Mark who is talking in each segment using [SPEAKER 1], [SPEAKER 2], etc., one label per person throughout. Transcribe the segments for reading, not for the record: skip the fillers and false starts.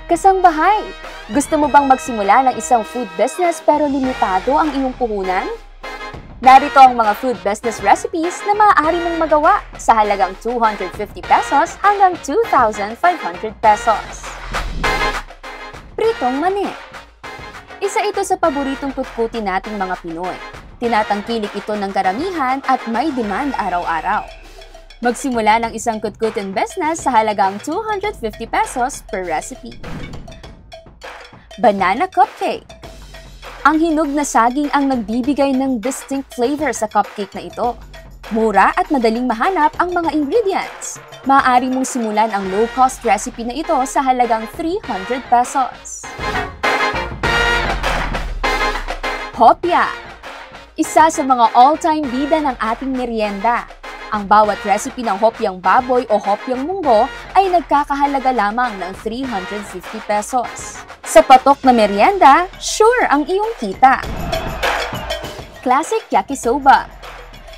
[SPEAKER 1] Kasambahay! Gusto mo bang magsimula ng isang food business pero limitado ang iyong puhunan? Narito ang mga food business recipes na maaari mong magawa sa halagang 250 pesos hanggang 2,500 pesos. Pritong mani. Isa ito sa paboritong kutkuti nating mga Pinoy. Tinatangkilik ito ng karamihan at may demand araw-araw. Magsimula ng isang kutkutin business sa halagang 250 pesos per recipe. Banana cupcake. Ang hinog na saging ang nagbibigay ng distinct flavor sa cupcake na ito. Mura at madaling mahanap ang mga ingredients. Maaari mong simulan ang low-cost recipe na ito sa halagang 300 pesos. Hopya. Isa sa mga all-time bida ng ating merienda. Ang bawat recipe ng hopyang baboy o hopyang munggo ay nagkakahalaga lamang ng 350 pesos. Sa patok na merienda, sure ang iyong kita. Classic yakisoba.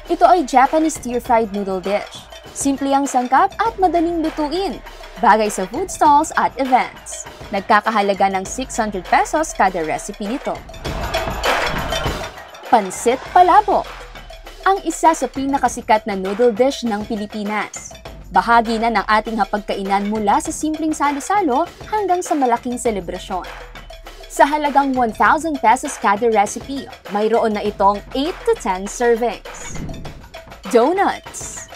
[SPEAKER 1] Ito ay Japanese stir-fried noodle dish. Simple ang sangkap at madaling lutuin. Bagay sa food stalls at events. Nagkakahalaga ng 600 pesos kada recipe nito. Pansit palabok. Ang isa sa pinakasikat na noodle dish ng Pilipinas. Bahagi na ng ating hapagkainan mula sa simpleng salo-salo hanggang sa malaking selebrasyon. Sa halagang 1,000 pesos kada recipe, mayroon na itong 8 to 10 servings. Donuts.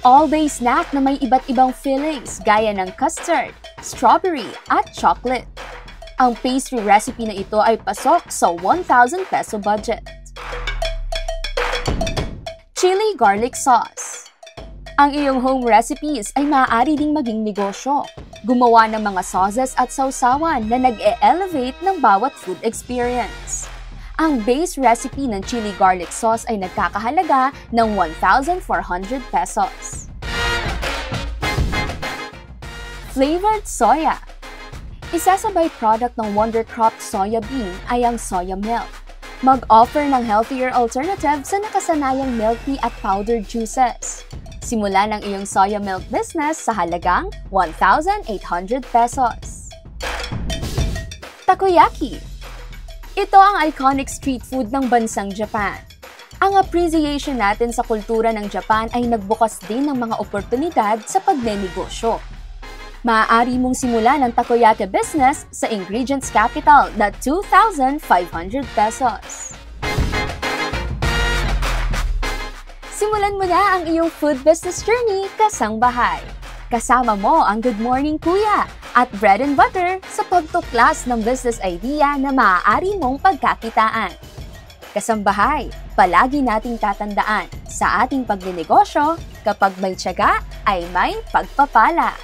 [SPEAKER 1] All-day snack na may iba't ibang fillings gaya ng custard, strawberry at chocolate. Ang pastry recipe na ito ay pasok sa 1,000 peso budget. Chili garlic sauce. Ang iyong home recipes ay maaari ding maging negosyo. Gumawa ng mga sauces at sausawan na nag-e-elevate ng bawat food experience. Ang base recipe ng chili garlic sauce ay nagkakahalaga ng 1,400 pesos. Flavored soya. Isa sa byproduct ng Wondercroft soya bean ay ang soya milk. Mag-offer ng healthier alternative sa nakasanayang milk tea at powdered juices. Simula ng iyong soya milk business sa halagang 1,800 pesos. Takoyaki. Ito ang iconic street food ng bansang Japan. Ang appreciation natin sa kultura ng Japan ay nagbukas din ng mga oportunidad sa pagnenegosyo. Maaari mong simulan ang takoyaki business sa ingredients capital na 2,500 pesos. Simulan mo na ang iyong food business journey kasangbahay. Kasama mo ang Good Morning Kuya at Bread and Butter sa pagtuklas ng business idea na maaari mong pagkakitaan. Kasambahay, palagi nating tatandaan, sa ating pagnenegosyo, kapag may tiyaga ay may pagpapala.